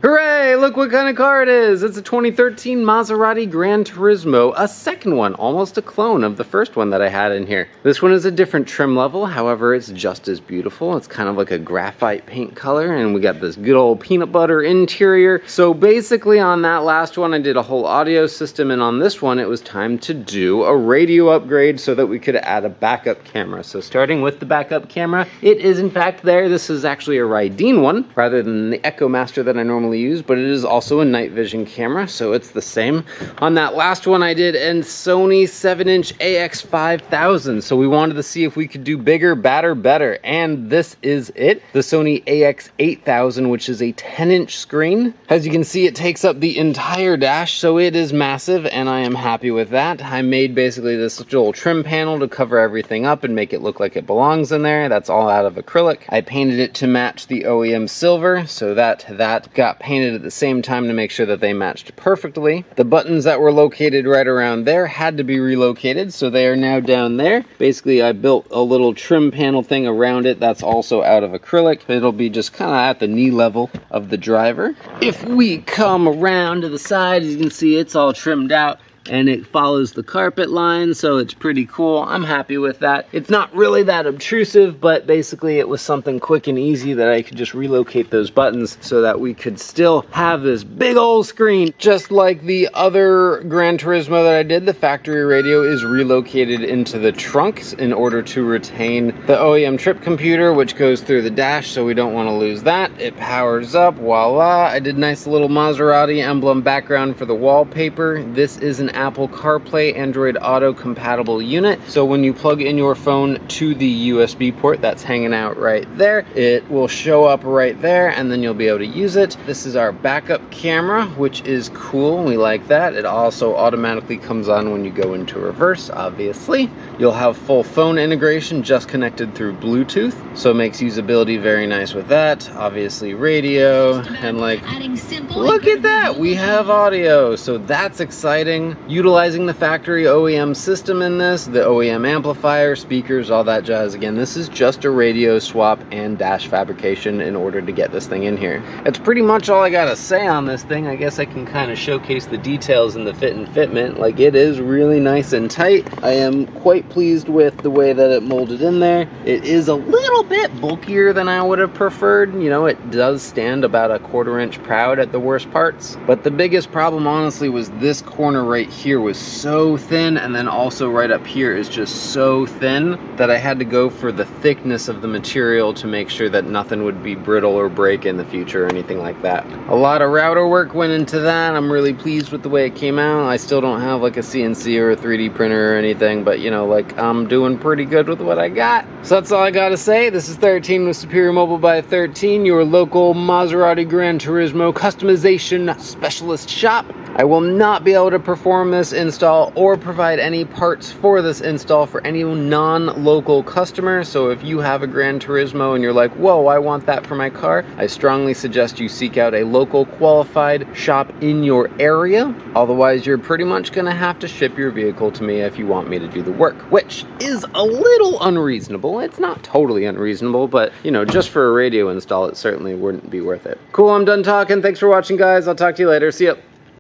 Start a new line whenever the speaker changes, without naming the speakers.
Hooray! Look what kind of car it is! It's a 2013 Maserati Gran Turismo, a second one, almost a clone of the first one that I had in here. This one is a different trim level, however it's just as beautiful. It's kind of like a graphite paint color, and we got this good old peanut butter interior. So basically on that last one I did a whole audio system, and on this one it was time to do a radio upgrade so that we could add a backup camera. So starting with the backup camera, it is in fact there. This is actually a Rydeen one, rather than the Echo Master that I normally use, but it is also a Nightvision camera, so it's the same. On that last one I did a Sony 7-inch AX5000, so we wanted to see if we could do bigger, badder, better, and this is it. The Sony AX8000, which is a 10-inch screen. As you can see, it takes up the entire dash, so it is massive, and I am happy with that. I made basically this little trim panel to cover everything up and make it look like it belongs in there. That's all out of acrylic. I painted it to match the OEM silver, so that got painted at the same time to make sure that they matched perfectly. The buttons that were located right around there had to be relocated, so they are now down there. Basically, I built a little trim panel thing around it that's also out of acrylic. It'll be just kind of at the knee level of the driver. If we come around to the side, as you can see, it's all trimmed out, and it follows the carpet line, so it's pretty cool. I'm happy with that. It's not really that obtrusive, but basically it was something quick and easy that I could just relocate those buttons so that we could still have this big old screen. Just like the other Gran Turismo that I did, the factory radio is relocated into the trunk in order to retain the OEM trip computer, which goes through the dash, so we don't want to lose that. It powers up, voila. I did nice little Maserati emblem background for the wallpaper. This is an Apple CarPlay Android Auto compatible unit, so when you plug in your phone to the USB port that's hanging out right there, it will show up right there, and then you'll be able to use it. This is our backup camera, which is cool. We like that. It also automatically comes on when you go into reverse, obviously. You'll have full phone integration just connected through Bluetooth, so it makes usability very nice with that. Obviously radio, and like, look at that, we have audio, so that's exciting. Utilizing the factory OEM system in this, the OEM amplifier, speakers, all that jazz. Again, this is just a radio swap and dash fabrication in order to get this thing in here. That's pretty much all I gotta say on this thing. I guess I can kind of showcase the details and the fit and fitment. Like, it is really nice and tight. I am quite pleased with the way that it molded in there. It is a little bit bulkier than I would have preferred. You know, it does stand about a 1/4 inch proud at the worst parts, but the biggest problem honestly was this corner right here was so thin, and then also right up here is just so thin that I had to go for the thickness of the material to make sure that nothing would be brittle or break in the future or anything like that. A lot of router work went into that. I'm really pleased with the way it came out. I still don't have like a CNC or a 3D printer or anything, but you know, like, I'm doing pretty good with what I got. So that's all I gotta say. This is 13 with Superior Mobile by 13, your local Maserati Gran Turismo customization specialist shop. I will not be able to perform this install or provide any parts for this install for any non-local customer. So if you have a Gran Turismo and you're like, whoa, I want that for my car, I strongly suggest you seek out a local qualified shop in your area. Otherwise, you're pretty much gonna have to ship your vehicle to me if you want me to do the work, which is a little unreasonable. It's not totally unreasonable, but you know, just for a radio install, it certainly wouldn't be worth it. Cool, I'm done talking. Thanks for watching, guys. I'll talk to you later. See ya.